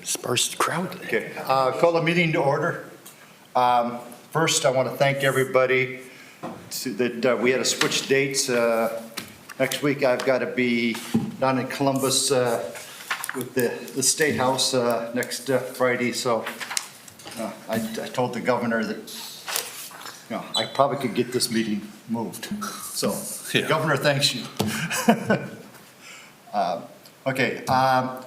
Sparse crowd. Okay, call the meeting to order. First, I want to thank everybody that we had to switch dates. Next week, I've got to be down in Columbus with the State House next Friday, so I told the governor that, I probably could get this meeting moved. So, Yeah. Governor, thanks you. Okay,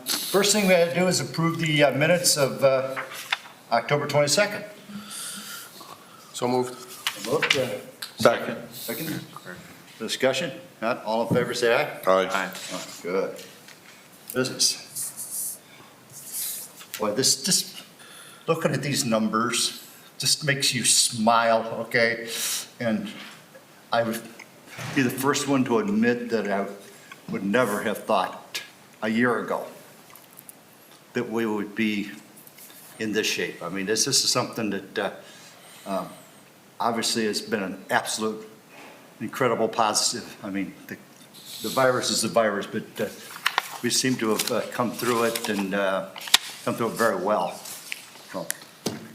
first thing we had to do is approve the minutes of October 22nd. So moved. Moved, Second. second, discussion, not, all in favor, say aye. Aye. Oh, good. Business. Boy, just looking at these numbers just makes you smile, okay? And I would be the first one to admit that I would never have thought a year ago that we would be in this shape. I mean, this is something that obviously has been an absolute incredible positive. I mean, the virus is the virus, but we seem to have come through it and come through it very well. So,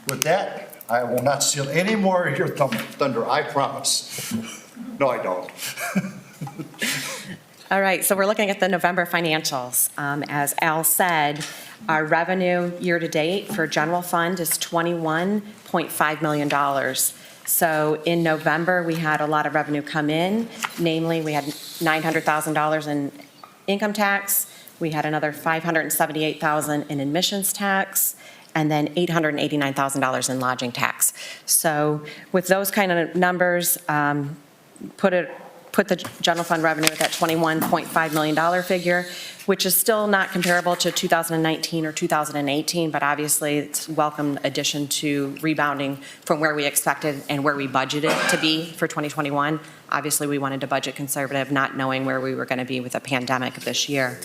with that, I will not steal any more of your thunder, I promise. No, I don't. All right, so we're looking at the November financials. As Al said, our revenue year-to-date for general fund is $21.5 million. So in November, we had a lot of revenue come in. Namely, we had $900,000 in income tax. We had another $578,000 in admissions tax, and then $889,000 in lodging tax. So with those kind of numbers, put the general fund revenue at that $21.5 million figure, which is still not comparable to 2019 or 2018, but obviously it's a welcome addition to rebounding from where we expected and where we budgeted to be for 2021. Obviously, we wanted to budget conservative, not knowing where we were going to be with a pandemic this year.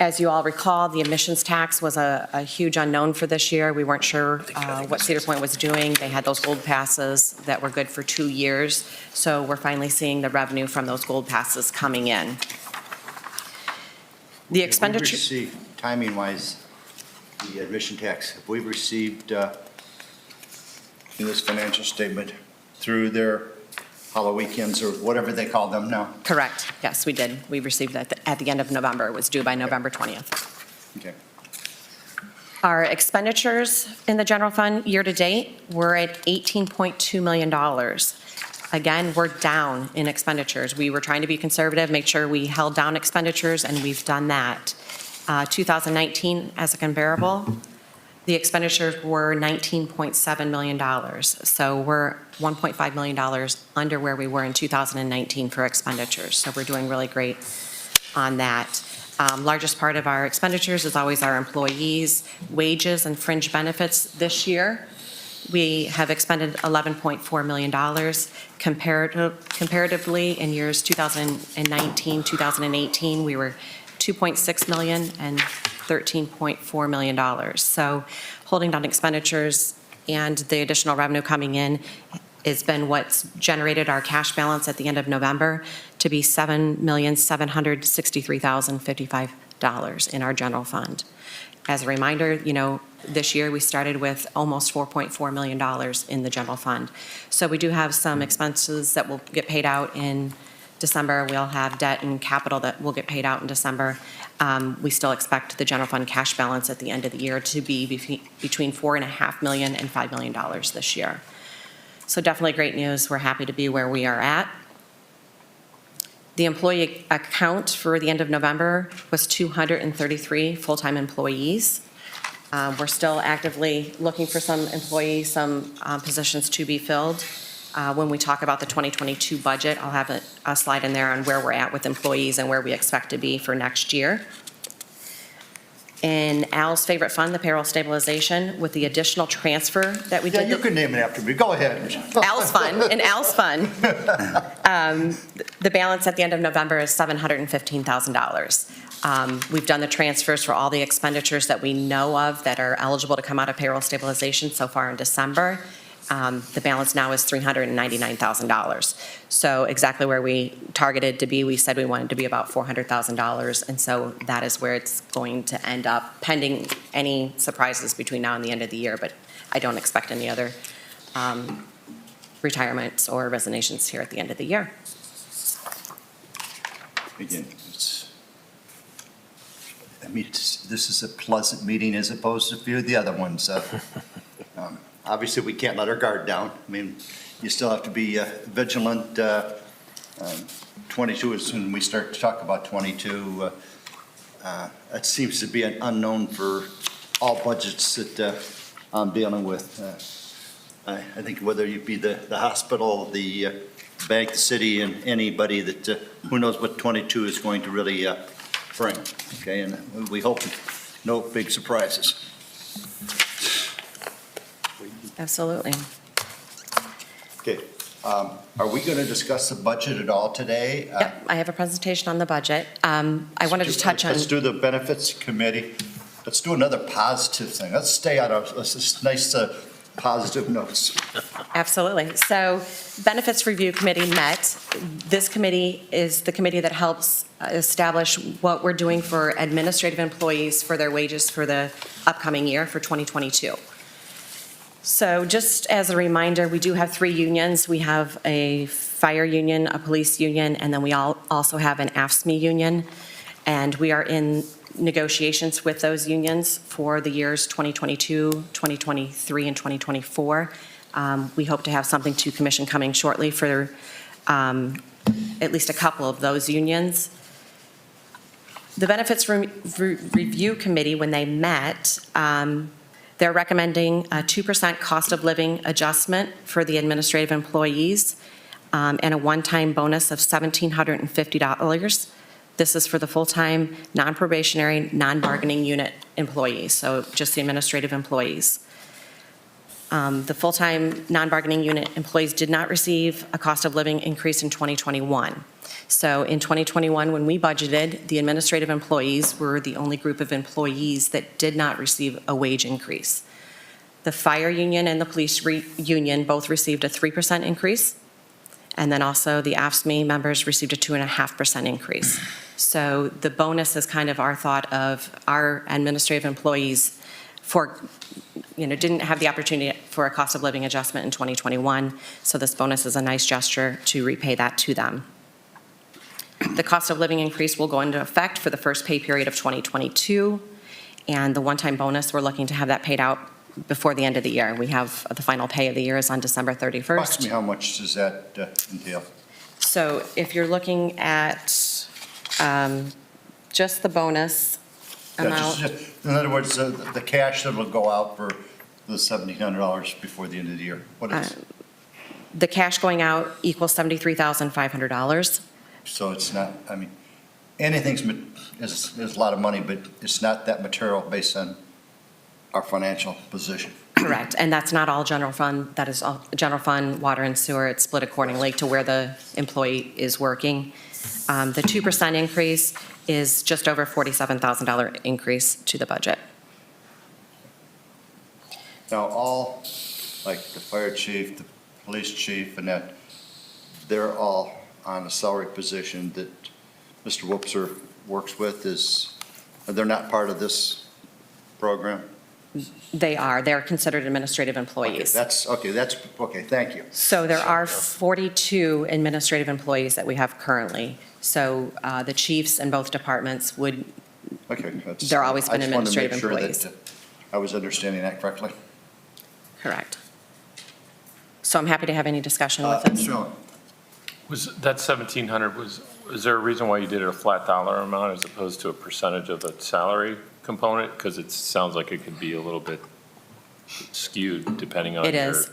As you all recall, the admissions tax was a huge unknown for this year. We weren't sure what Cedar Point was doing. They had those gold passes that were good for 2 years. So we're finally seeing the revenue from those gold passes coming in. The expenditure. Timing-wise, the admission tax, have we received in this financial statement through their hollow weekends or whatever they call them now? Correct. Yes, we did. We received that at the end of November. It was due by November 20th. Okay. Our expenditures in the general fund year-to-date, we're at $18.2 million. Again, we're down in expenditures. We were trying to be conservative, make sure we held down expenditures, and we've done that. 2019, as a comparable, the expenditures were $19.7 million. So we're $1.5 million under where we were in 2019 for expenditures. So we're doing really great on that. Largest part of our expenditures is always our employees' wages and fringe benefits this year. We have expended $11.4 million. Comparatively, in years 2019, 2018, we were $2.6 million and $13.4 million. So holding down expenditures and the additional revenue coming in has been what's generated our cash balance at the end of November to be $7,763,055 in our general fund. As a reminder, this year we started with almost $4.4 million in the general fund. So we do have some expenses that will get paid out in December. We'll have debt and capital that will get paid out in December. We still expect the general fund cash balance at the end of the year to be between $4.5 million and $5 million this year. So definitely great news. We're happy to be where we are at. The employee account for the end of November was 233 full-time employees. We're still actively looking for some employees, some positions to be filled. When we talk about the 2022 budget, I'll have a slide in there on where we're at with employees and where we expect to be for next year. In Al's favorite fund, the Payroll Stabilization, with the additional transfer that we did. Yeah, you can name it after me. Go ahead. Al's fund, in Al's fund, the balance at the end of November is $715,000. We've done the transfers for all the expenditures that we know of that are eligible to come out of Payroll Stabilization so far in December. The balance now is $399,000. So exactly where we targeted to be, we said we wanted to be about $400,000, and so that is where it's going to end up, pending any surprises between now and the end of the year, but I don't expect any other retirements or resignations here at the end of the year. Again, this is a pleasant meeting as opposed to a few of the other ones. Obviously, we can't let our guard down. I mean, you still have to be vigilant. 22 is when we start to talk about 22. That seems to be an unknown for all budgets that I'm dealing with. I think whether you be the hospital, the bank, the city, and anybody that, who knows what 22 is going to really bring, okay? And we hope no big surprises. Absolutely. Okay, are we going to discuss the budget at all today? Yep, I have a presentation on the budget. I wanted to touch on. Let's do the benefits committee. Let's do another positive thing. Let's stay out of this nice positive notes. Absolutely. So Benefits Review Committee met. This committee is the committee that helps establish what we're doing for administrative employees for their wages for the upcoming year for 2022. So just as a reminder, we do have 3 unions. We have a fire union, a police union, and then we also have an AFSCME union. And we are in negotiations with those unions for the years 2022, 2023, and 2024. We hope to have something to commission coming shortly for at least a couple of those unions. The Benefits Review Committee, when they met, they're recommending a 2% cost of living adjustment for the administrative employees and a one-time bonus of $1,750. This is for the full-time, non-probationary, non-bargaining unit employees, so just the administrative employees. The full-time, non-bargaining unit employees did not receive a cost of living increase in 2021. So in 2021, when we budgeted, the administrative employees were the only group of employees that did not receive a wage increase. The fire union and the police union both received a 3% increase, and then also the AFSCME members received a 2.5% increase. So the bonus is kind of our thought of our administrative employees didn't have the opportunity for a cost of living adjustment in 2021, so this bonus is a nice gesture to repay that to them. The cost of living increase will go into effect for the first pay period of 2022, and the one-time bonus, we're looking to have that paid out before the end of the year. We have the final pay of the year is on December 31st. Approximately how much does that entail? So if you're looking at just the bonus amount. In other words, the cash that will go out for the $1,700 before the end of the year, what is? The cash going out equals $73,500. So it's not, I mean, anything's is a lot of money, but it's not that material based on our financial position. Correct, and that's not all general fund, that is all general fund, water and sewer, it's split accordingly to where the employee is working. The 2% increase is just over $47,000 increase to the budget. Now, all, like the fire chief, the police chief, and that, they're all on a salary position that Mr. Whoopser works with, they're not part of this program? They're considered administrative employees. Okay, thank you. So there are 42 administrative employees that we have currently. So the chiefs in both departments would, Okay. they're always been administrative employees. I just wanted to make sure that I was understanding that correctly. Correct. So I'm happy to have any discussion with this. Sure. Was that 1,700, is there a reason why you did it a flat dollar amount as opposed to a percentage of a salary component? Because it sounds like it could be a little bit skewed depending on It is.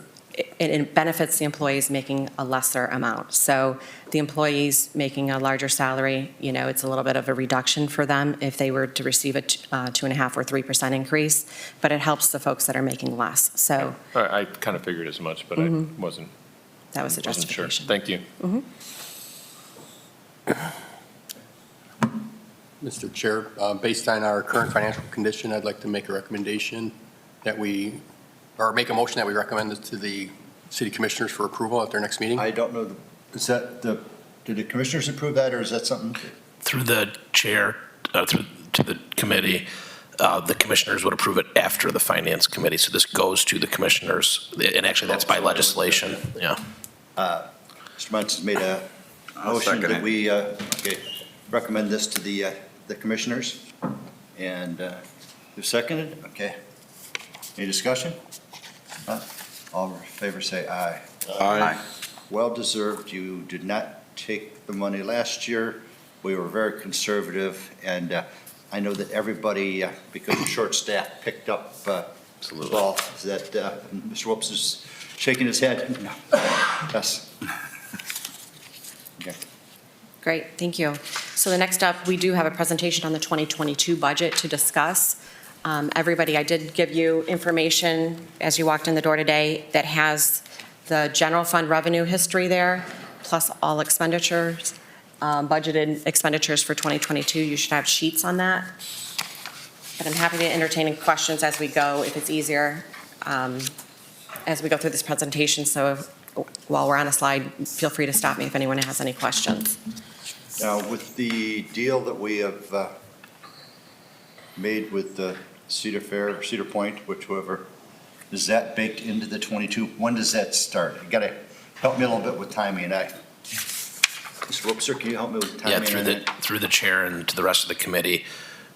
It benefits the employees making a lesser amount. So the employees making a larger salary, it's a little bit of a reduction for them if they were to receive a 2.5% or 3% increase, but it helps the folks that are making less. So I kind of figured as much, but I wasn't that was the sure. justification. Thank you. Mr. Chair, based on our current financial condition, I'd like to make a recommendation that make a motion that we recommend this to the city commissioners for approval at their next meeting. I don't know, is that did the commissioners approve that, or is that something? Through the chair, to the committee, the commissioners would approve it after the finance committee. So this goes to the commissioners, and actually that's by legislation, yeah. Mr. Muntz has made a I'll motion second that it. we recommend this to the commissioners. And you seconded? Okay. Any discussion? None? All in favor say aye. Aye. Well-deserved. You did not take the money last year. We were very conservative, and I know that everybody, because of short staff, picked up Absolutely. well, that Mr. Whoops is shaking his head. No. Yes. Okay. Great, thank you. So the next up, we do have a presentation on the 2022 budget to discuss. Everybody, I did give you information as you walked in the door today that has the general fund revenue history there, plus all expenditures, budgeted expenditures for 2022. You should have sheets on that. But I'm happy to entertain any questions as we go, if it's easier, as we go through this presentation. So while we're on a slide, feel free to stop me if anyone has any questions. Now, with the deal that we have made with Cedar Fair, Cedar Point, whichever, is that baked into the 22? When does that start? You gotta help me a little bit with timing. Mr. Whoopser, can you help me with Yeah, timing? through the chair and to the rest of the committee,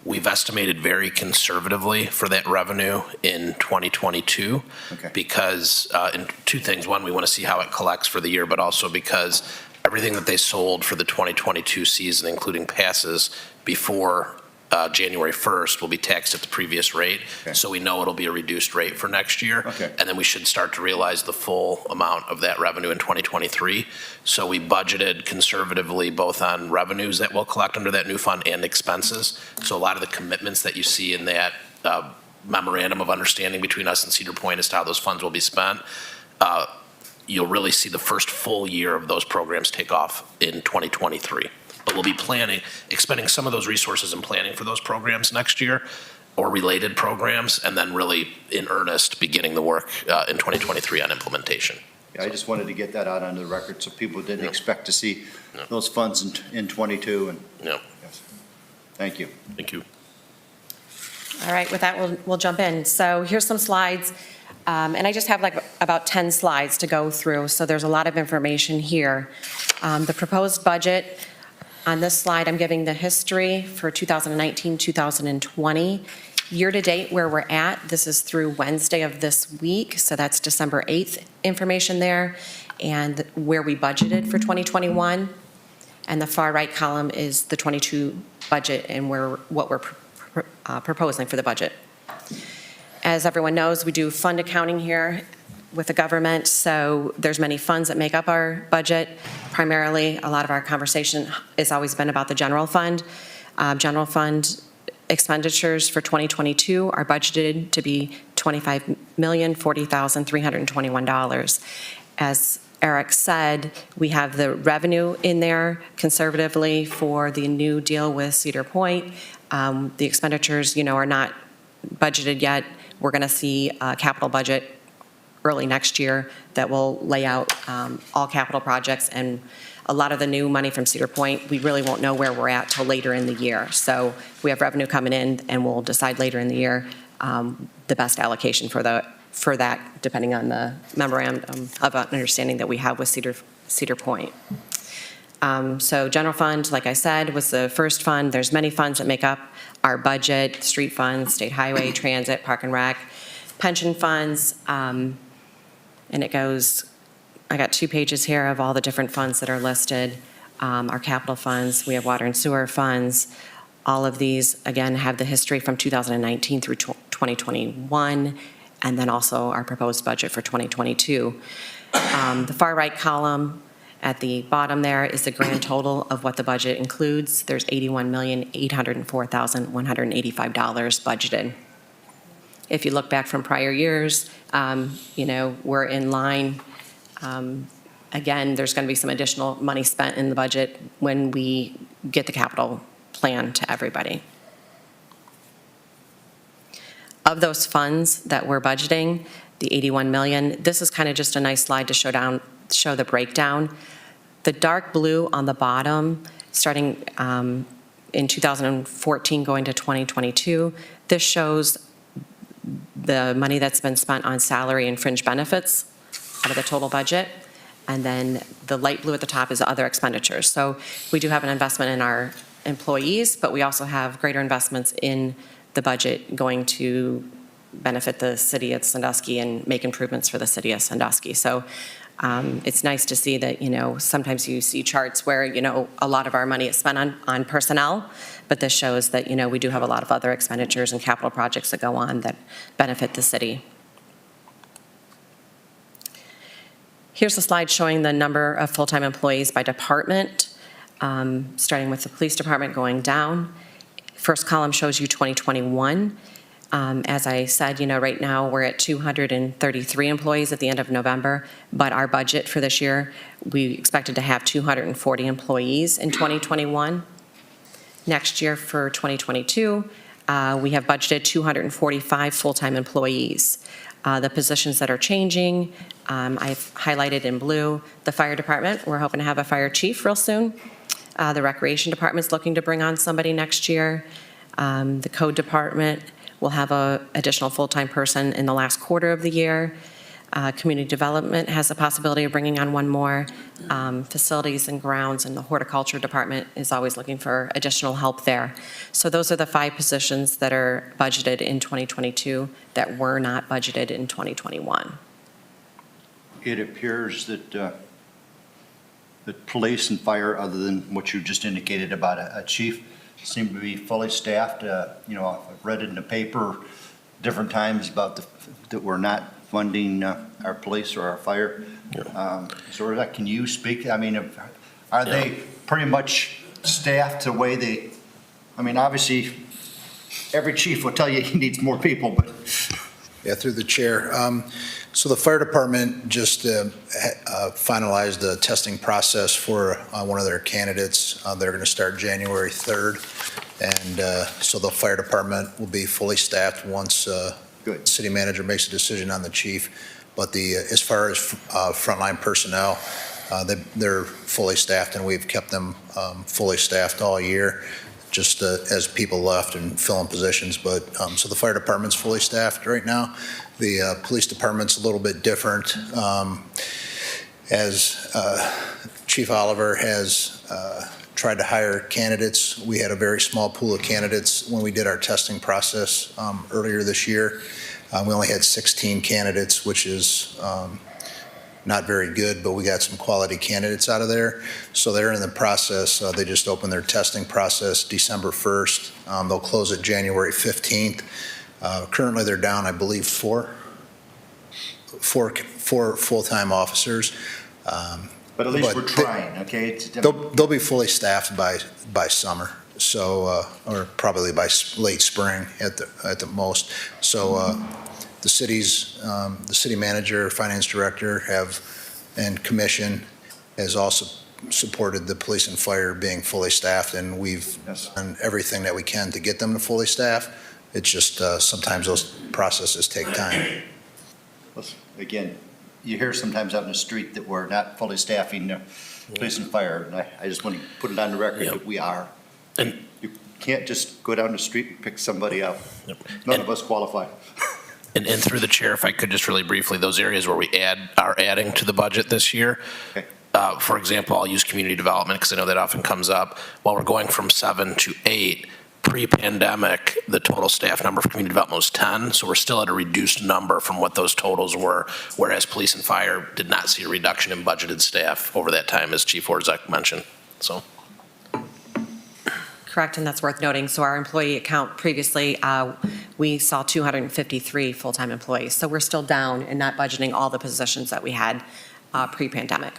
we've estimated very conservatively for that revenue in 2022. Okay. Because, in two things. One, we want to see how it collects for the year, but also because everything that they sold for the 2022 season, including passes, before January 1st will be taxed at the previous rate. Okay. So we know it'll be a reduced rate for next year. Okay. And then we should start to realize the full amount of that revenue in 2023. So we budgeted conservatively both on revenues that we'll collect under that new fund and expenses. So a lot of the commitments that you see in that memorandum of understanding between us and Cedar Point as to how those funds will be spent, you'll really see the first full year of those programs take off in 2023. But we'll be expending some of those resources and planning for those programs next year, or related programs, and then really in earnest beginning the work in 2023 on implementation. Yeah, I just wanted to get that out on the record so people didn't Yep. expect to see Yep. those funds in 22. And Yep. yes. Thank you. Thank you. All right, with that, we'll jump in. So here's some slides, and I just have like about 10 slides to go through, so there's a lot of information here. The proposed budget, on this slide, I'm giving the history for 2019, 2020. Year-to-date, where we're at, this is through Wednesday of this week, so that's December 8th information there, and where we budgeted for 2021. And the far right column is the 22 budget and what we're proposing for the budget. As everyone knows, we do fund accounting here with the government, so there's many funds that make up our budget. Primarily, a lot of our conversation has always been about the general fund. General fund expenditures for 2022 are budgeted to be $25,040,321. As Eric said, we have the revenue in there conservatively for the new deal with Cedar Point. The expenditures, are not budgeted yet. We're going to see a capital budget early next year that will lay out all capital projects, and a lot of the new money from Cedar Point, we really won't know where we're at till later in the year. So we have revenue coming in, and we'll decide later in the year the best allocation for that, depending on the memorandum of understanding that we have with Cedar Point. So general fund, like I said, was the first fund. There's many funds that make up our budget: street funds, state highway, transit, park and rec, pension funds, and it goes, I got 2 pages here of all the different funds that are listed. Our capital funds, we have water and sewer funds. All of these, again, have the history from 2019 through 2021, and then also our proposed budget for 2022. The far right column at the bottom there is the grand total of what the budget includes. There's $81,804,185 budgeted. If you look back from prior years, we're in line. Again, there's going to be some additional money spent in the budget when we get the capital plan to everybody. Of those funds that we're budgeting, the 81 million, this is kind of just a nice slide to show the breakdown. The dark blue on the bottom, starting in 2014 going to 2022, this shows the money that's been spent on salary and fringe benefits out of the total budget. And then the light blue at the top is other expenditures. So we do have an investment in our employees, but we also have greater investments in the budget going to benefit the city of Sandusky and make improvements for the city of Sandusky. So it's nice to see that, sometimes you see charts where, a lot of our money is spent on personnel, but this shows that, we do have a lot of other expenditures and capital projects that go on that benefit the city. Here's a slide showing the number of full-time employees by department, starting with the police department going down. First column shows you 2021. As I said, right now we're at 233 employees at the end of November, but our budget for this year, we expected to have 240 employees in 2021. Next year for 2022, we have budgeted 245 full-time employees. The positions that are changing, I've highlighted in blue. The fire department, we're hoping to have a fire chief real soon. The recreation department's looking to bring on somebody next year. The code department will have an additional full-time person in the last quarter of the year. Community development has the possibility of bringing on one more. Facilities and grounds and the horticulture department is always looking for additional help there. So those are the 5 positions that are budgeted in 2022 that were not budgeted in 2021. It appears that that police and fire, other than what you just indicated about a chief, seem to be fully staffed. I've read it in the paper different times about that we're not funding our police or our fire. So can you speak? I mean, are they pretty much staffed the way they, obviously, every chief will tell you he needs more people, but. Yeah, through the chair. So the fire department just finalized the testing process for one of their candidates. They're going to start January 3rd. And so the fire department will be fully staffed once Good. City manager makes a decision on the chief. But as far as frontline personnel, they're fully staffed, and we've kept them fully staffed all year, just as people left and fill in positions. But so the fire department's fully staffed right now. The police department's a little bit different. As Chief Oliver has tried to hire candidates, we had a very small pool of candidates when we did our testing process earlier this year. We only had 16 candidates, which is not very good, but we got some quality candidates out of there. So they're in the process. They just opened their testing process December 1st. They'll close it January 15th. Currently, they're down, I believe, four full-time officers. But at least we're trying, okay? They'll be fully staffed by summer, so or probably by late spring at the most. So the city manager, finance director and commission has also supported the police and fire being fully staffed, and we've done everything that we can to get them to fully staff. It's just sometimes those processes take time. Again, you hear sometimes out in the street that we're not fully staffing police and fire, and I just want to put it on the record that we are. And you can't just go down the street and pick somebody up. None of us qualify. And through the chair, if I could just really briefly, those areas where we are adding to the budget this year. Okay. For example, I'll use community development because I know that often comes up. While we're going from 7 to 8, pre-pandemic, the total staff number for community development was 10, so we're still at a reduced number from what those totals were, whereas police and fire did not see a reduction in budgeted staff over that time, as Chief Warzak mentioned. So. Correct, and that's worth noting. So our employee account previously, we saw 253 full-time employees. So we're still down and not budgeting all the positions that we had pre-pandemic.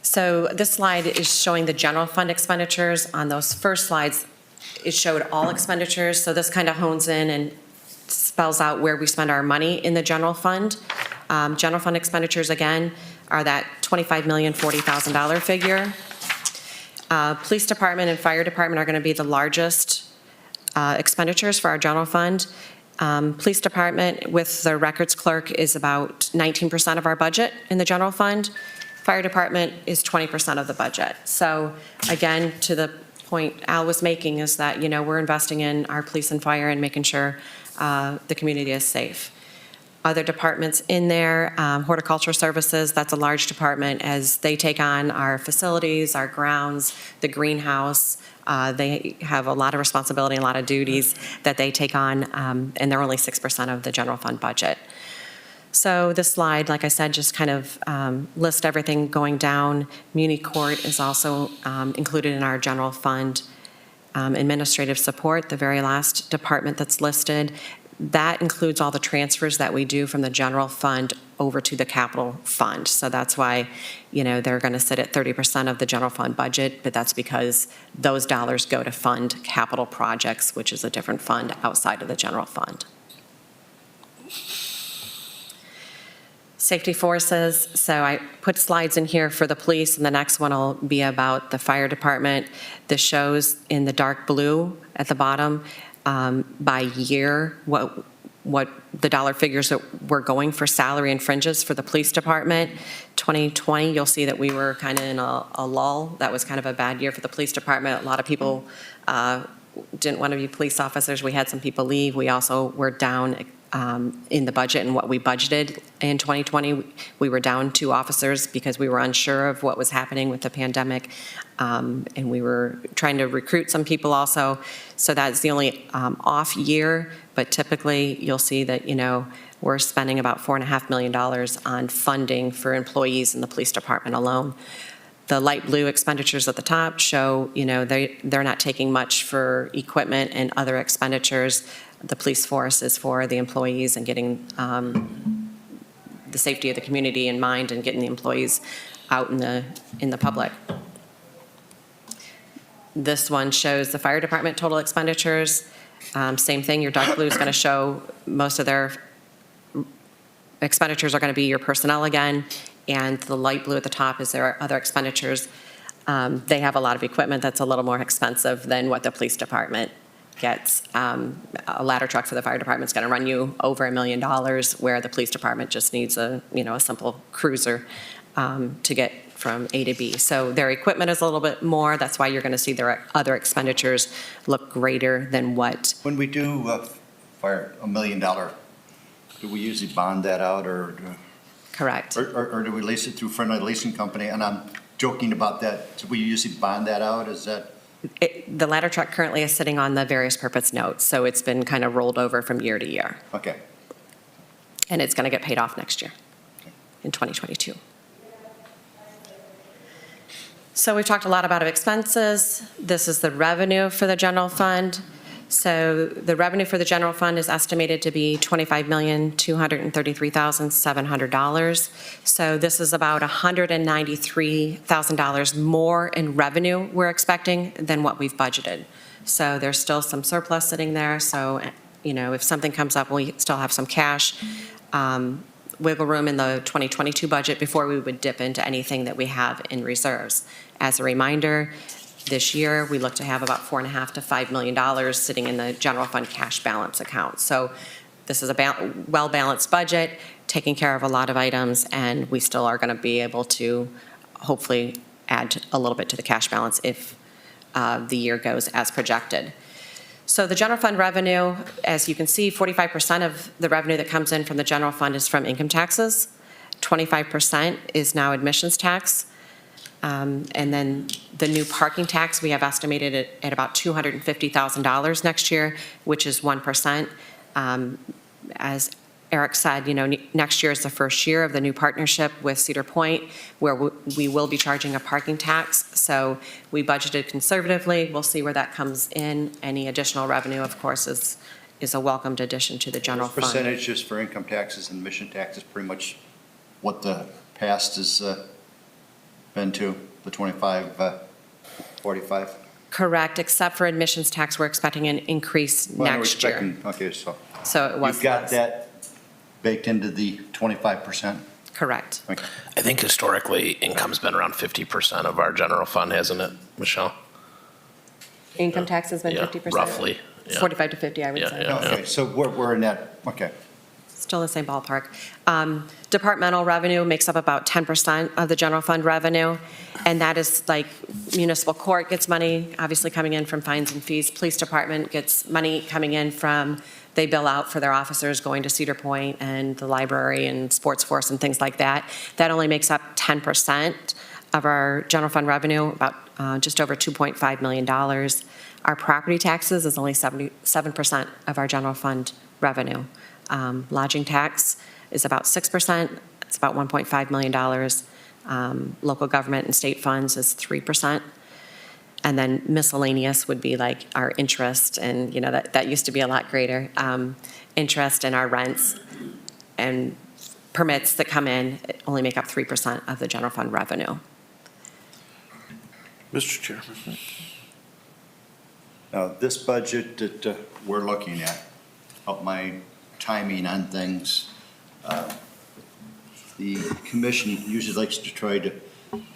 So this slide is showing the general fund expenditures. On those first slides, it showed all expenditures. So this kind of hones in and spells out where we spend our money in the general fund. General fund expenditures, again, are that $25,040,000 figure. Police department and fire department are going to be the largest expenditures for our general fund. Police department with the records clerk is about 19% of our budget in the general fund. Fire department is 20% of the budget. So again, to the point Al was making is that, we're investing in our police and fire and making sure the community is safe. Other departments in there, horticulture services, that's a large department as they take on our facilities, our grounds, the greenhouse. They have a lot of responsibility and a lot of duties that they take on, and they're only 6% of the general fund budget. So this slide, like I said, just kind of lists everything going down. Muni court is also included in our general fund. Administrative support, the very last department that's listed, that includes all the transfers that we do from the general fund over to the capital fund. So that's why, they're going to sit at 30% of the general fund budget, but that's because those dollars go to fund capital projects, which is a different fund outside of the general fund. Safety forces, so I put slides in here for the police, and the next one will be about the fire department. This shows in the dark blue at the bottom by year what the dollar figures that we're going for salary and fringes for the police department. 2020, you'll see that we were kind of in a lull. That was kind of a bad year for the police department. A lot of people didn't want to be police officers. We had some people leave. We also were down in the budget and what we budgeted in 2020. We were down 2 officers because we were unsure of what was happening with the pandemic, and we were trying to recruit some people also. So that's the only off year, but typically you'll see that, we're spending about $4.5 million on funding for employees in the police department alone. The light blue expenditures at the top show, they're not taking much for equipment and other expenditures. The police force is for the employees and getting the safety of the community in mind and getting the employees out in the public. This one shows the fire department total expenditures. Same thing, your dark blue is going to show most of their expenditures are going to be your personnel again, and the light blue at the top is their other expenditures. They have a lot of equipment that's a little more expensive than what the police department gets. A ladder truck for the fire department is going to run you over $1 million, where the police department just needs a simple cruiser to get from A to B. So their equipment is a little bit more. That's why you're going to see their other expenditures look greater than what. When we do fire $1 million, do we usually bond that out or Correct. or do we lease it through friendly leasing company? And I'm joking about that. Do we usually bond that out? Is that? The ladder truck currently is sitting on the various purpose notes, so it's been kind of rolled over from year to year. Okay. And it's going to get paid off next year in 2022. So we've talked a lot about expenses. This is the revenue for the general fund. So the revenue for the general fund is estimated to be $25,233,700. So this is about $193,000 more in revenue we're expecting than what we've budgeted. So there's still some surplus sitting there. So, if something comes up, we still have some cash, wiggle room in the 2022 budget before we would dip into anything that we have in reserves. As a reminder, this year, we look to have about $4.5 to $5 million sitting in the general fund cash balance account. So this is a well-balanced budget, taking care of a lot of items, and we still are going to be able to hopefully add a little bit to the cash balance if the year goes as projected. So the general fund revenue, as you can see, 45% of the revenue that comes in from the general fund is from income taxes. 25% is now admissions tax. And then the new parking tax, we have estimated it at about $250,000 next year, which is 1%. As Eric said, next year is the first year of the new partnership with Cedar Point, where we will be charging a parking tax. So we budgeted conservatively. We'll see where that comes in. Any additional revenue, of course, is a welcomed addition to the general fund. Percentages for income taxes and admission taxes, pretty much what the past has been to, the 25, 45? Correct, except for admissions tax, we're expecting an increase next year. Okay, so So it was you've got less. that baked into the 25%? Correct. Okay. I think historically, income's been around 50% of our general fund, hasn't it, Michelle? Income tax has been Yeah, 50%? roughly. Yeah. 45 to 50, I would Yeah, say. yeah. Okay, so we're in that, okay. Still in the same ballpark. Departmental revenue makes up about 10% of the general fund revenue, and that is like municipal court gets money, obviously coming in from fines and fees. Police department gets money coming in from, they bill out for their officers going to Cedar Point and the library and sports force and things like that. That only makes up 10% of our general fund revenue, about just over $2.5 million. Our property taxes is only 77% of our general fund revenue. Lodging tax is about 6%. It's about $1.5 million. Local government and state funds is 3%. And then miscellaneous would be like our interest, and that used to be a lot greater. Interest and our rents and permits that come in only make up 3% of the general fund revenue. Mr. Chairman. Now, this budget that we're looking at, help my timing on things, the commission usually likes to try to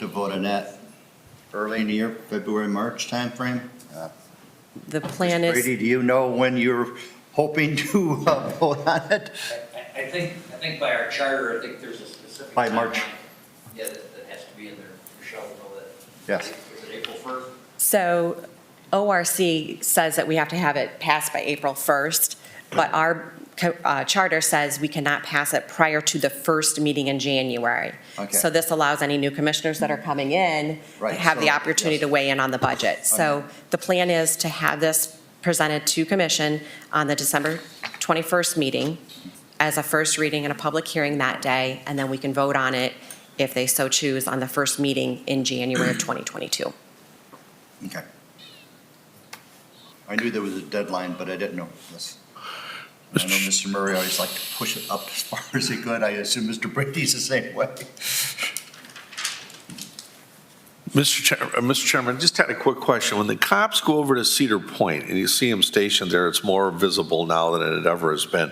vote on that early in the year, February, March timeframe. The plan Brady, is, do you know when you're hoping to vote on it? I think by our charter, I think there's a specific. By March. timeline, Yeah, that has to be in there. Michelle will know that. Yes. Is it April 1st? so ORC says that we have to have it passed by April 1st, but our charter says we cannot pass it prior to the first meeting in January. Okay. So this allows any new commissioners that are coming in to Right, have the so, opportunity yes. to weigh in on the budget. So the plan is to have this presented to commission on the December 21st meeting as a first reading and a public hearing that day, and then we can vote on it if they so choose on the first meeting in January of 2022. Okay. I knew there was a deadline, but I didn't know this. I know Mr. Murray always liked to push it up as far as he could. I assume Mr. Brady's the same way. Mr. Chairman, just had a quick question. When the cops go over to Cedar Point and you see them stationed there, it's more visible now than it ever has been.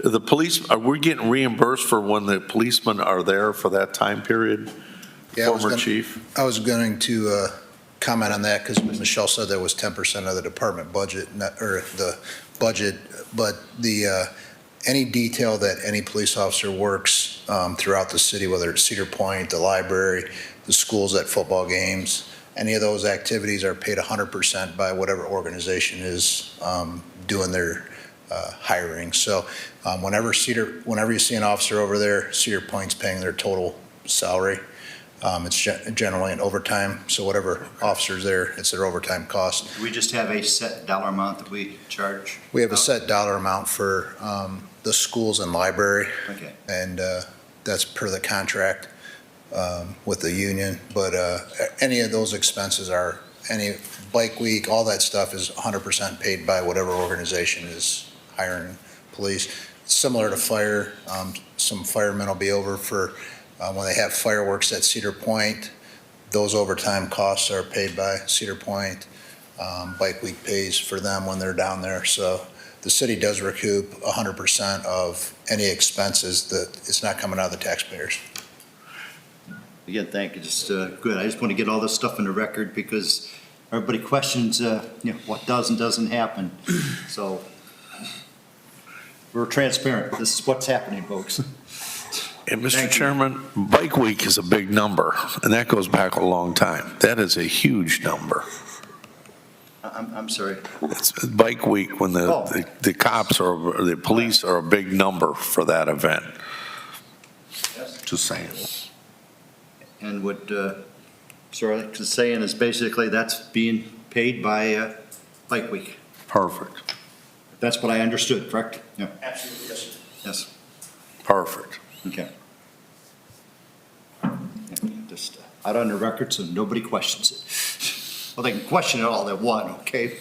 The police, are we getting reimbursed for when the policemen are there for that time period? Yeah, Former chief? I was going to comment on that because Michelle said that was 10% of the department budget, or the budget, but any detail that any police officer works throughout the city, whether it's Cedar Point, the library, the schools at football games, any of those activities are paid 100% by whatever organization is doing their hiring. So whenever you see an officer over there, Cedar Point's paying their total salary. It's generally an overtime, so whatever officer's there, it's their overtime cost. Do we just have a set dollar amount that we charge? We have a set dollar amount for the schools and library, Okay. and that's per the contract with the union. But any of those expenses are, any bike week, all that stuff is 100% paid by whatever organization is hiring police. Similar to fire, some firemen will be over for when they have fireworks at Cedar Point. Those overtime costs are paid by Cedar Point. Bike week pays for them when they're down there. So the city does recoup 100% of any expenses that it's not coming out of the taxpayers. Again, thank you, just good. I just want to get all this stuff in the record because everybody questions, what does and doesn't happen. So we're transparent. This is what's happening, folks. And Mr. Thank you. Chairman, Bike Week is a big number, and that goes back a long time. That is a huge number. I'm sorry. It's Bike Week when Oh. the cops or the police are a big number for that event. Just saying. And what Sir Alex is saying is basically that's being paid by Bike Week. Perfect, That's what I understood, correct? Yeah. Absolutely, yes, sir. Yes. perfect. Okay. Just out on the record so nobody questions it. Well, they can question it all they want, okay?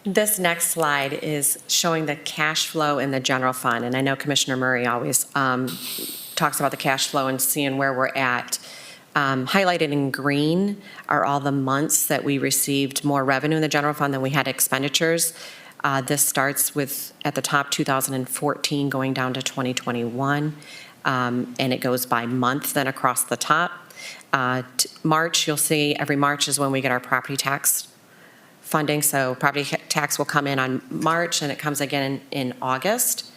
This next slide is showing the cash flow in the general fund, and I know Commissioner Murray always talks about the cash flow and seeing where we're at. Highlighted in green are all the months that we received more revenue in the general fund than we had expenditures. This starts with, at the top, 2014, going down to 2021, and it goes by month then across the top. March, you'll see every March is when we get our property tax funding, so property tax will come in on March, and it comes again in August.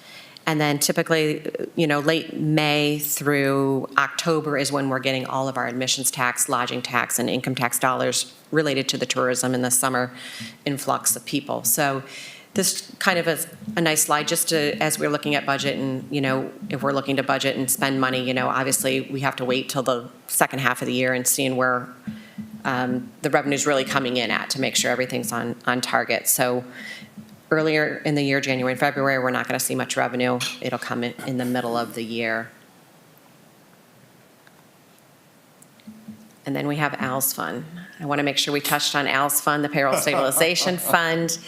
And then typically, late May through October is when we're getting all of our admissions tax, lodging tax, and income tax dollars related to the tourism and the summer influx of people. So this kind of is a nice slide just to, as we're looking at budget and, if we're looking to budget and spend money, obviously we have to wait till the second half of the year and seeing where the revenue's really coming in at to make sure everything's on target. So earlier in the year, January and February, we're not going to see much revenue. It'll come in the middle of the year. And then we have Al's Fund. I want to make sure we touched on Al's Fund, the Payroll Stabilization Fund.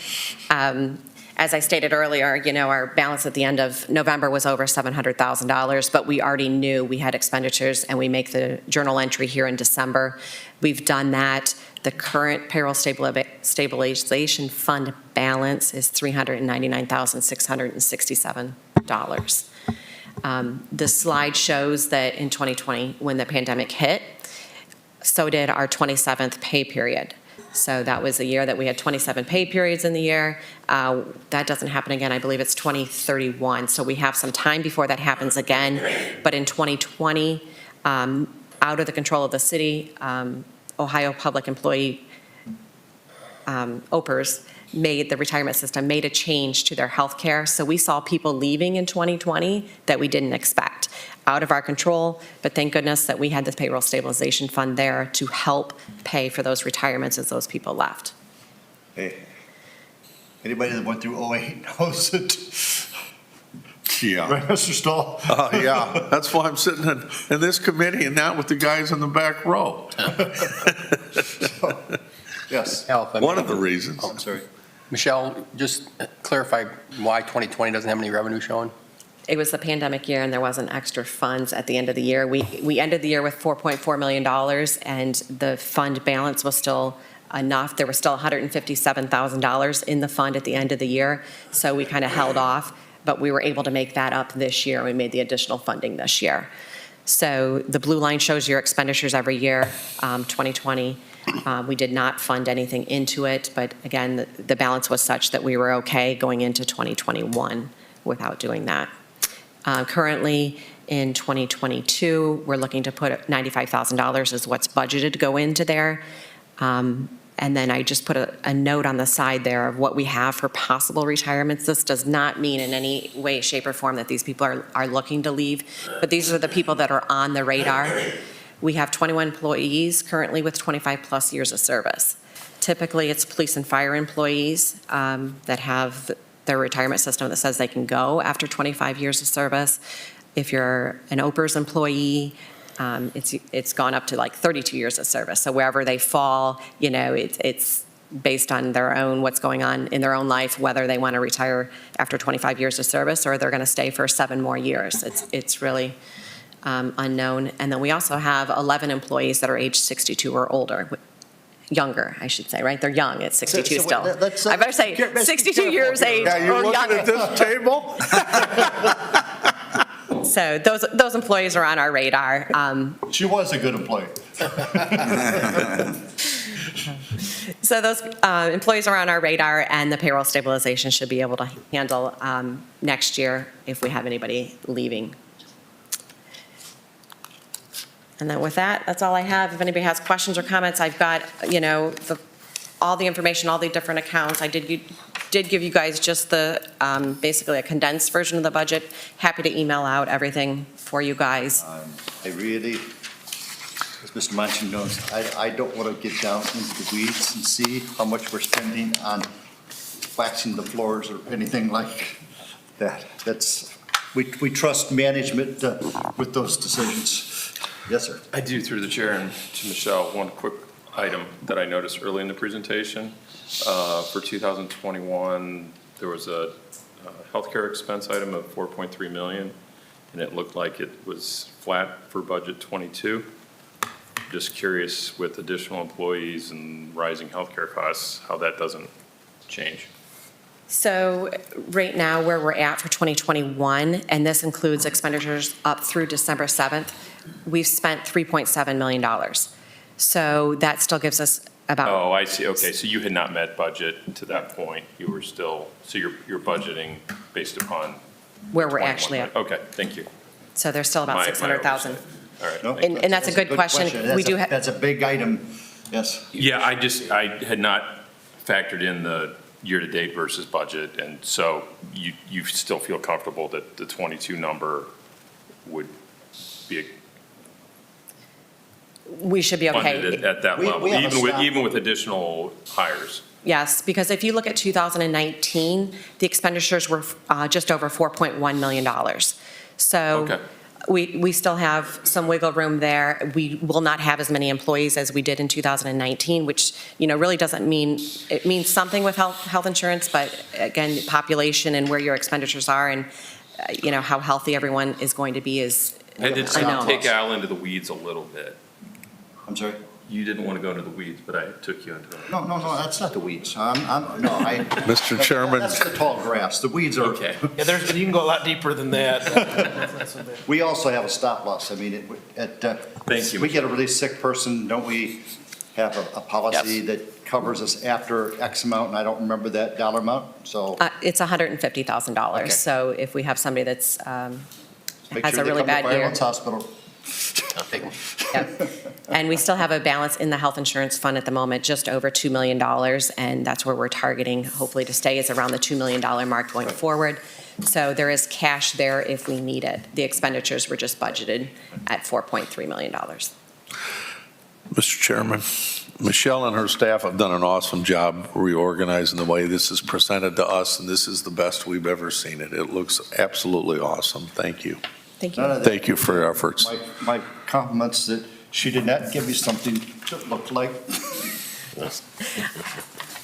As I stated earlier, our balance at the end of November was over $700,000, but we already knew we had expenditures, and we make the journal entry here in December. We've done that. The current Payroll Stabilization Fund balance is $399,667. The slide shows that in 2020, when the pandemic hit, so did our 27th pay period. So that was the year that we had 27 pay periods in the year. That doesn't happen again. I believe it's 2031. So we have some time before that happens again. But in 2020, out of the control of the city, Ohio Public Employee OPERS the retirement system made a change to their health care. So we saw people leaving in 2020 that we didn't expect, out of our control, but thank goodness that we had the Payroll Stabilization Fund there to help pay for those retirements as those people left. Hey, anybody that went through 08 knows it. Yeah. Right, Mr. Stahl? Yeah, that's why I'm sitting in this committee and not with the guys in the back row. Yes. Al, if I One may- of the reasons. Oh, I'm sorry. Michelle, just clarify why 2020 doesn't have any revenue showing? It was the pandemic year, and there wasn't extra funds at the end of the year. We ended the year with $4.4 million, and the fund balance was still enough. There was still $157,000 in the fund at the end of the year, so we kind of held off, but we were able to make that up this year. We made the additional funding this year. So the blue line shows your expenditures every year. 2020, we did not fund anything into it, but again, the balance was such that we were okay going into 2021 without doing that. Currently, in 2022, we're looking to put $95,000 is what's budgeted to go into there. And then I just put a note on the side there of what we have for possible retirements. This does not mean in any way, shape, or form that these people are looking to leave, but these are the people that are on the radar. We have 21 employees currently with 25-plus years of service. Typically, it's police and fire employees that have their retirement system that says they can go after 25 years of service. If you're an OPERS employee, it's gone up to like 32 years of service. So wherever they fall, it's based on their own, what's going on in their own life, whether they want to retire after 25 years of service or they're going to stay for 7 more years. It's really unknown. And then we also have 11 employees that are age 62 or older. Younger, I should say, right? They're young at 62 So still. let's, I better say 62 years age Yeah, you're or looking younger. at this table? So those employees are on our radar. She was a good employee. So those employees are on our radar, and the payroll stabilization should be able to handle next year if we have anybody leaving. And then with that, that's all I have. If anybody has questions or comments, I've got, all the information, all the different accounts. I did give you guys just the, basically a condensed version of the budget. Happy to email out everything for you guys. I really, as Mr. Manchin knows, I don't want to get down into the weeds and see how much we're spending on waxing the floors or anything like that. We trust management with those decisions. Yes, sir. I do, through the chair, and to Michelle, one quick item that I noticed early in the presentation. For 2021, there was a healthcare expense item of 4.3 million, and it looked like it was flat for budget 22. Just curious, with additional employees and rising healthcare costs, how that doesn't change. So right now, where we're at for 2021, and this includes expenditures up through December 7th, we've spent $3.7 million. So that still gives us about Oh, I see, okay, so you had not met budget to that point, you were still, so you're budgeting based upon. where we're 21, actually at. right? Okay, thank you. So there's still about My 600,000. oversight. All right. No, And that's a good question. We do That's a big item, yes. Yeah, I had not factored in the year-to-date versus budget, and so you still feel comfortable that the 22 number would be We should be okay. funded at that We- level, we have a staff- even with additional hires? Yes, because if you look at 2019, the expenditures were just over $4.1 million. So Okay. we still have some wiggle room there. We will not have as many employees as we did in 2019, which, really doesn't mean, it means something with health insurance, but again, population and where your expenditures are and, how healthy everyone is going to be is I did unknown. take Al into the weeds a little bit. I'm sorry? You didn't want to go into the weeds, but I took you into it. No, that's not the weeds. Mr. Chairman. That's the tall grass. The weeds are. Okay. Yeah, you can go a lot deeper than that. We also have a stop loss. I mean, Thank you. we get a really sick person, don't we have a policy Yes. that covers us after X amount, and I don't remember that dollar amount, so It's $150,000. Okay. So if we have somebody that's make has sure a they really come to bad year. Fireman's Hospital. I'll take 'em. Yep. And we still have a balance in the health insurance fund at the moment, just over $2 million, and that's where we're targeting, hopefully to stay, is around the $2 million mark going forward. So there is cash there if we need it. The expenditures were just budgeted at $4.3 million. Mr. Chairman, Michelle and her staff have done an awesome job reorganizing the way this is presented to us, and this is the best we've ever seen it. It looks absolutely awesome. Thank you. Thank None you. of that- Thank you for your efforts. My compliments that she did not give me something that looked like. Because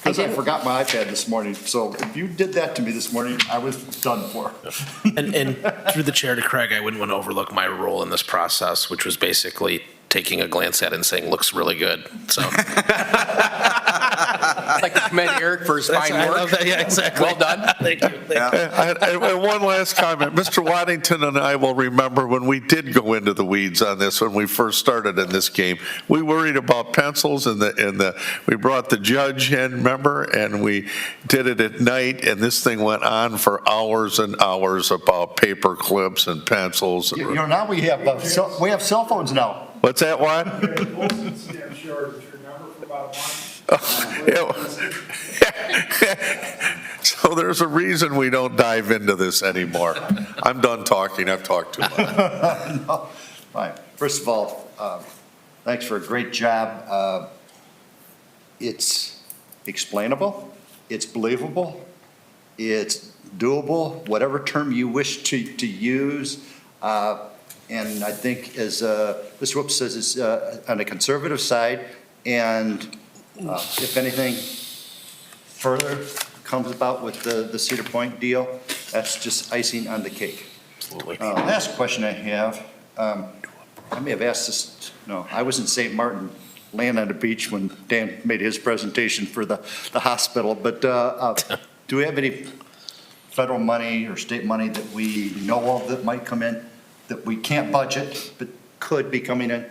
I didn't- forgot my iPad this morning, so if you did that to me this morning, I was done for. And through the chair to Craig, I wouldn't want to overlook my role in this process, which was basically taking a glance at it and saying, looks really good, so. I'd like to commend Eric for his fine I work. love that, yeah, exactly. Well done. Thank you. And one last comment. Mr. Waddington and I will remember when we did go into the weeds on this, when we first started in this game. We worried about pencils and we brought the judge in, remember? And we did it at night, and this thing went on for hours and hours about paper clips and pencils. Now we have cell phones now. What's that, Watt? So there's a reason we don't dive into this anymore. I'm done talking. I've talked too much. No. Fine. First of all, thanks for a great job. It's explainable, it's believable, it's doable, whatever term you wish to use. And I think, as Mr. Whoops says, it's on the conservative side. And if anything further comes about with the Cedar Point deal, that's just icing on the cake. Last question I have, I may have asked this, no, I was in St. Martin, laying on the beach when Dan made his presentation for the hospital, but do we have any federal money or state money that we know of that might come in, that we can't budget, but could be coming in?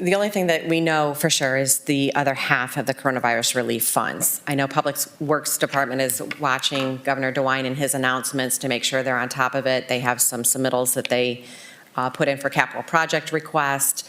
The only thing that we know for sure is the other half of the coronavirus relief funds. I know Public Works Department is watching Governor DeWine and his announcements to make sure they're on top of it. They have some submittals that they put in for capital project request.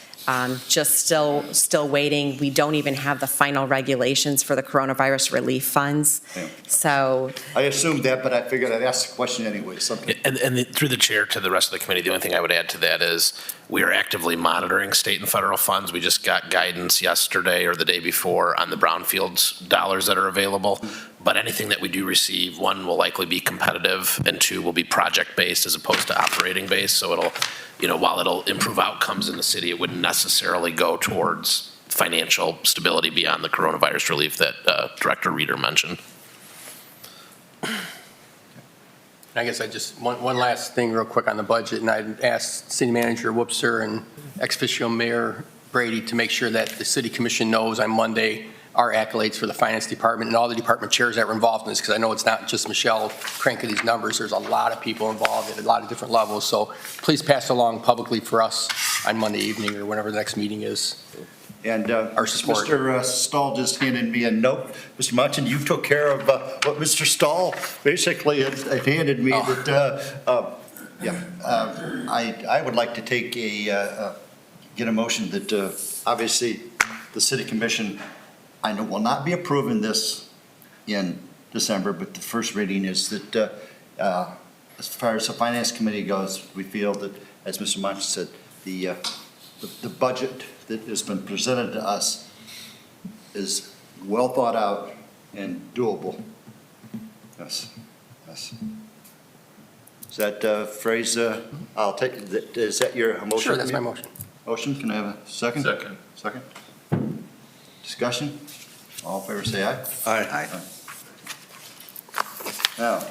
Just still waiting. We don't even have the final regulations for the coronavirus relief funds. Yeah. So I assumed that, but I figured I'd ask the question anyway. And through the chair to the rest of the committee, the only thing I would add to that is we are actively monitoring state and federal funds. We just got guidance yesterday or the day before on the brownfields dollars that are available. But anything that we do receive, one, will likely be competitive, and two, will be project-based as opposed to operating-based. So it'll, while it'll improve outcomes in the city, it wouldn't necessarily go towards financial stability beyond the coronavirus relief that Director Reeder mentioned. I guess I just, one last thing real quick on the budget, and I'd asked City Manager Woopser and ex officio Mayor Brady to make sure that the City Commission knows on Monday our accolades for the Finance Department and all the department chairs that were involved in this, because I know it's not just Michelle cranking these numbers. There's a lot of people involved at a lot of different levels. So please pass along publicly for us on Monday evening or whenever the next meeting is. And Our support. Mr. Stahl just handed me a note. Mr. Munchin, you took care of what Mr. Stahl basically had handed me that, I would like to take get a motion that obviously the city commission, I know will not be approving this in December, but the first reading is that as far as the finance committee goes, we feel that, as Mr. Munchin said, the budget that has been presented to us is well thought out and doable. Yes, yes. Is that phrase, I'll take, is that your motion? Sure, that's my motion. Motion, can I have a second? Second. Second. Discussion? All in favor, say aye. Aye. Now,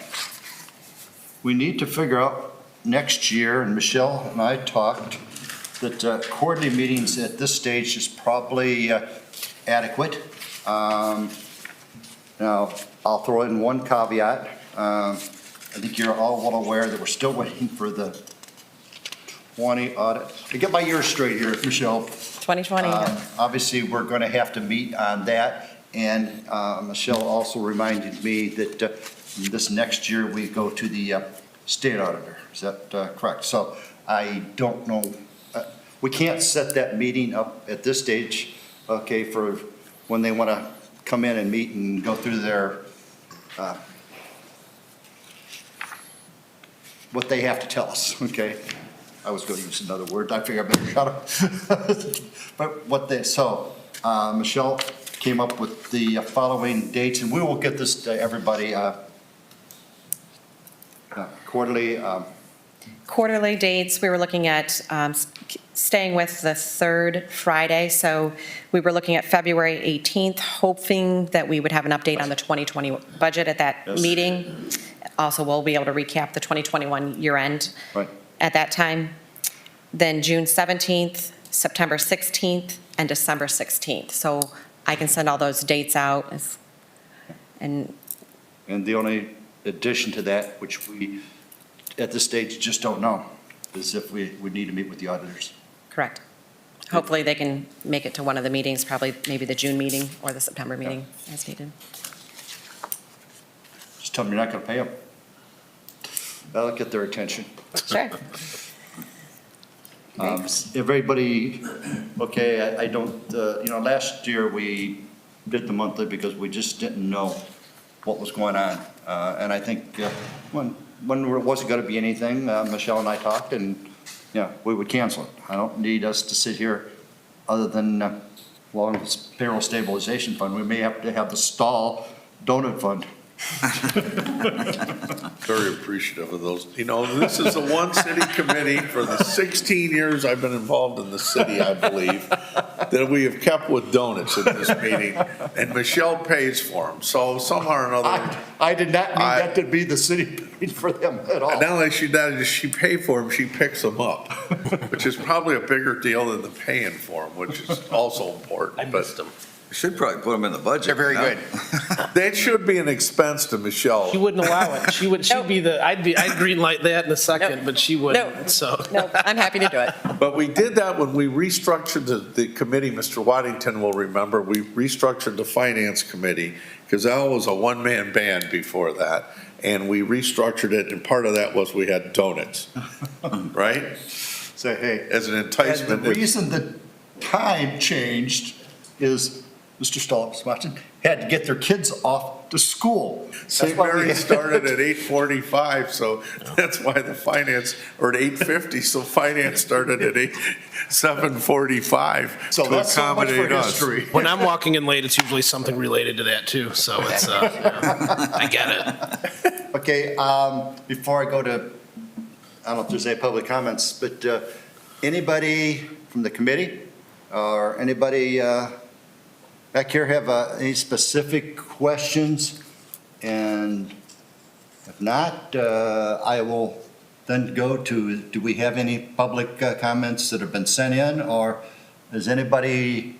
we need to figure out next year, and Michelle and I talked, that quarterly meetings at this stage is probably adequate. Now, I'll throw in one caveat. I think you're all well aware that we're still waiting for the 20 audit. To get my years straight here, Michelle. 2020. Obviously, we're going to have to meet on that. And Michelle also reminded me that this next year we go to the state auditor. Is that correct? So I don't know. We can't set that meeting up at this stage, okay, for when they want to come in and meet and go through their, what they have to tell us, okay? I was going to use another word. I figure I better shut up. But what they, so Michelle came up with the following dates, and we will get this to everybody quarterly. Quarterly dates, we were looking at staying with the third Friday, so we were looking at February 18th, hoping that we would have an update on the 2020 budget at that Yes. meeting. Also, we'll be able to recap the 2021 year-end Right. at that time. Then June 17th, September 16th, and December 16th. So I can send all those dates out. And And the only addition to that, which we, at this stage, just don't know, is if we need to meet with the auditors. correct. Hopefully, they can make it to one of the meetings, probably maybe the June meeting or the September meeting as needed. Just tell them you're not going to pay them. That'll get their attention. Sure. Everybody, okay, I don't, last year we did the monthly because we just didn't know what was going on. And I think when there wasn't going to be anything, Michelle and I talked, and, we would cancel it. I don't need us to sit here, other than, along with Payroll Stabilization Fund, we may have to have the stall donut fund. Very appreciative of those. This is the one city committee for the 16 years I've been involved in the city, I believe, that we have kept with donuts at this meeting, and Michelle pays for them. So somehow or another, I did not mean that to be the city paid for them at all. not only she does she pay for them, she picks them up, which is probably a bigger deal than the paying for them, which is also important. I missed them. Should probably put them in the budget. They're very no? good. That should be an expense to Michelle. She wouldn't allow it. She'd be I'd green light that in a second, Nope. but she wouldn't, so. No, I'm happy to do it. But we did that when we restructured the committee. Mr. Waddington will remember, we restructured the finance committee because that was a one-man band before that. And we restructured it, and part of that was we had donuts, right? Say, hey. As an And enticement. the reason the time changed is Mr. Stahl, had to get their kids off to school. St. Mary's started at 8:45, so that's why the finance, or at 8:50, so finance started at 7:45 So to that's so much for accommodate us. history. When I'm walking in late, it's usually something related to that too, so it's, I get it. Okay, before I go to, I don't know if there's any public comments, but anybody from the committee or anybody back here have any specific questions? And if not, I will then go to, do we have any public comments that have been sent in? Or does anybody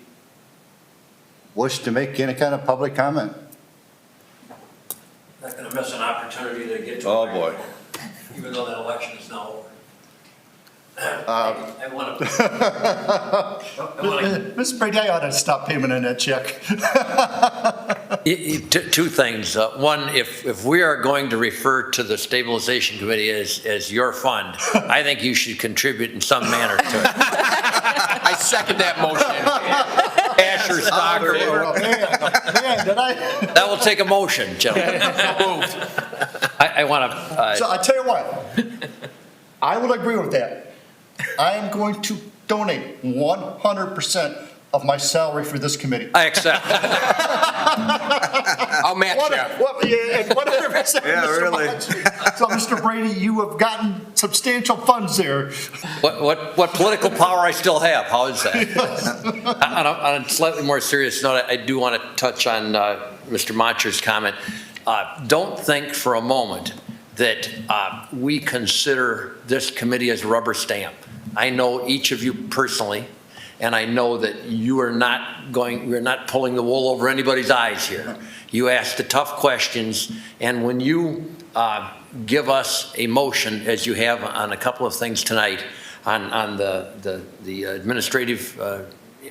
wish to make any kind of public comment? Not gonna miss an opportunity to get to. Oh, boy. Even though that election is now over. I want to. Mr. Brady, I ought to stop payment on that check. Two things. One, if we are going to refer to the stabilization committee as your fund, I think you should contribute in some manner to it. I second that motion. Cash or stock or whatever. Man, did I? That will take a motion, gentlemen. Moved. I want to, So I tell you what, I will agree with that. I am going to donate 100% of my salary for this committee. I accept. I'll match you. Yeah, 100%. Yeah, Mr. really. Munch. So, Mr. Brady, you have gotten substantial funds there. What political power I still have, how is that? On a slightly more serious note, I do want to touch on Mr. Moncher's comment. Don't think for a moment that we consider this committee as a rubber stamp. I know each of you personally, and I know that you are we're not pulling the wool over anybody's eyes here. You ask the tough questions, and when you give us a motion, as you have on a couple of things tonight, on the administrative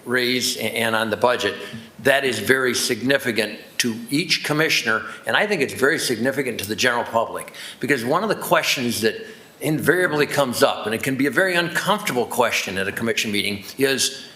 raise and on the budget, that is very significant to each commissioner, and I think it's very significant to the general public, because one of the questions that invariably comes up, and it can be a very uncomfortable question at a commission meeting, is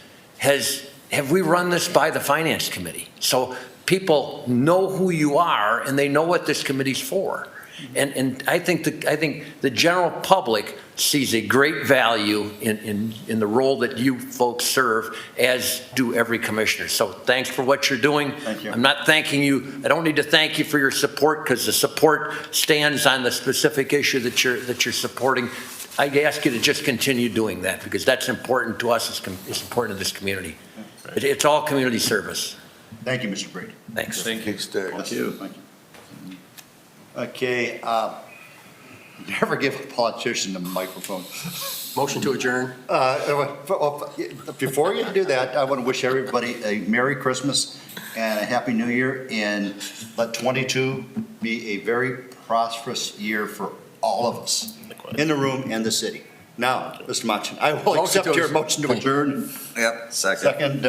have we run this by the finance committee? So people know who you are and they know what this committee's for. And I think the general public sees a great value in the role that you folks serve, as do every commissioner. So thanks for what you're doing. Thank you. I'm not thanking you. I don't need to thank you for your support, because the support stands on the specific issue that you're supporting. I ask you to just continue doing that, because that's important to us. It's important to this community. It's all community service. Thank you, Mr. Brady. Thanks. Thank you. Thank you. Okay, never give a politician the microphone. Motion to adjourn. Before you do that, I want to wish everybody a Merry Christmas and a Happy New Year, and let 22 be a very prosperous year for all of us in the room and the city. Now, Mr. Machin, I will Motion accept to your adjourn. motion to adjourn. Yep, second. Second,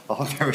all in favor,